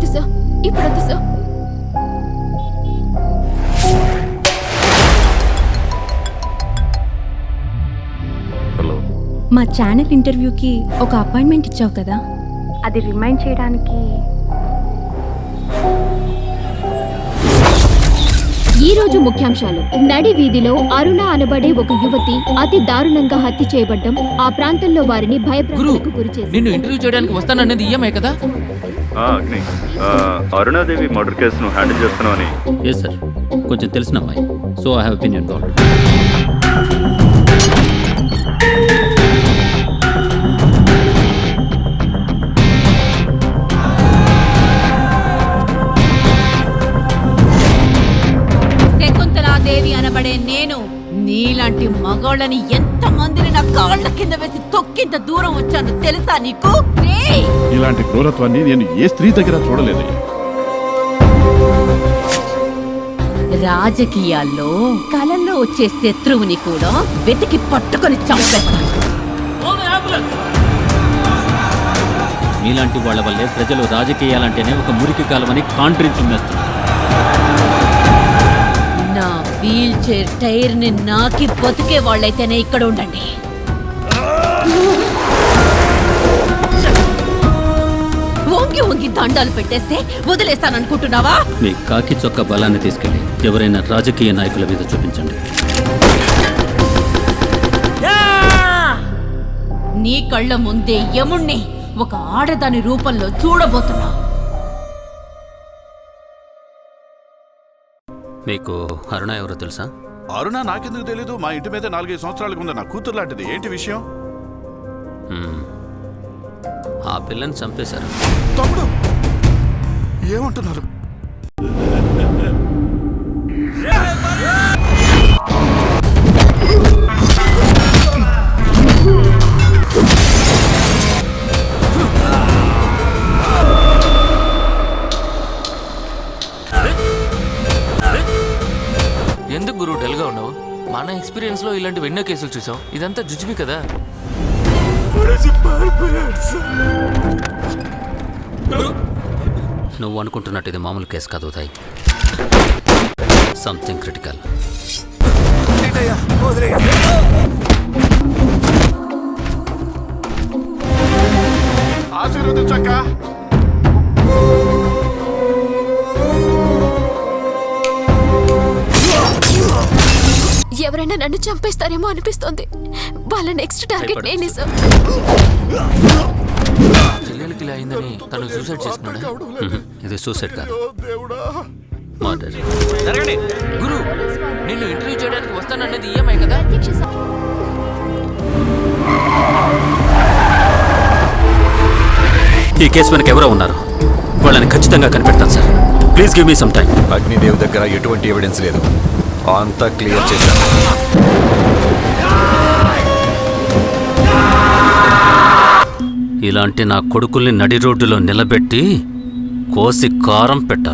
లేదు సార్, ఇప్పుడు వద్దు సార్. హలో, మా ఛానల్ ఇంటర్వ్యూకి ఒక అపాయింట్మెంట్ ఇచ్చావు కదా, అది రిమైండ్ చేయడానికి. ఈ రోజు ముఖ్యాంశాలు. నడి వీధిలో అరుణ అనబడే ఒక యువతి అతి దారుణంగా హత్య చేయబడ్డం ఆ ప్రాంతంలో వారిని భయభ్రాంతులకు గురిచేసింది. నిన్ను ఇంటర్వ్యూ చేయడానికి వస్తానన్నది ఈఎంఐ కదా? అగ్ని, అరుణాదేవి మర్డర్ కేసును హ్యాండిల్ చేస్తున్నావని. ఎస్ సార్, కొంచెం తెలిసిన అమ్మాయి, so I have opinion called. Shakuntala Devi అనబడే నేను నీలాంటి మగోళ్ళని ఎంత మందిని నా కాళ్ళ కింద వేసి తొక్కింత దూరం వచ్చాను తెలుసా నీకు? ఇలాంటి క్రూరత్వాన్ని నేను ఏ స్త్రీ దగ్గర చూడలేదయ్యా. రాజకీయాల్లో కళల్లో వచ్చే శత్రువుని కూడా వెతికి పట్టుకొని చంపేస్తాను. మీలాంటి వాళ్ళ వల్లే ప్రజలు రాజకీయాలంటేనే ఒక మురికి కాలమని కాంట్రించున్నారు. నా వీల్ చైర్ టైర్ ని నాకి బతికే వాళ్ళైతేనే ఇక్కడ ఉండండి. వంగి వంగి దండాలు పెట్టేస్తే వదిలేస్తాననుకుంటున్నావా? మీ కాకి చొక్క బలాన్ని తీసుకెళ్లి ఎవరైనా రాజకీయ నాయకుల మీద చూపించండి. నీ కళ్ళ ముందే యముణ్ణి ఒక ఆడదాని రూపంలో చూడబోతున్నా. మీకు అరుణ ఎవరో తెలుసా? అరుణ నాకెందుకు తెలీదు? మా ఇంటి మీద 4-5 సంవత్సరాలకు ఉంది. నా కూతురు లాంటిది. ఏంటి విషయం? ఆ పిల్లని చంపేశారు. తమ్ముడు ఏమంటున్నారు? ఎందుకు గురు డల్గా ఉన్నావు? మన ఎక్స్పీరియన్స్ లో ఇలాంటి ఎన్నో కేసులు చూసాం. ఇదంతా జుజుబి కదా. నువ్వు అనుకుంటున్నట్టు ఇది మామూలు కేసు కాదు ఉదయ్. Something critical. ఆశీర్వదించక్క. ఎవరైనా నన్ను చంపేస్తారేమో అనిపిస్తోంది. వాళ్ళ నెక్స్ట్ టార్గెట్ నేనే సార్. చెల్లెలకి ఇలా అయిందని తను సూసైడ్ చేసుకున్నాడా? ఇది సూసైడ్ కాదు, మర్డర్. జరగండి గురు, నిన్ను ఇంటర్వ్యూ చేయడానికి వస్తానన్నది ఈఎంఐ కదా? ఈ కేసు వెనక ఎవరో ఉన్నారు, వాళ్ళని ఖచ్చితంగా కనిపెడతాను sir. Please give me some time. Agnidev దగ్గర ఎటువంటి ఎవిడెన్స్ లేదు, అంతా క్లియర్ చేశాను. ఇలాంటి నా కొడుకుల్ని నడి రోడ్డులో నిలబెట్టి కోసి కారం పెట్టాలి.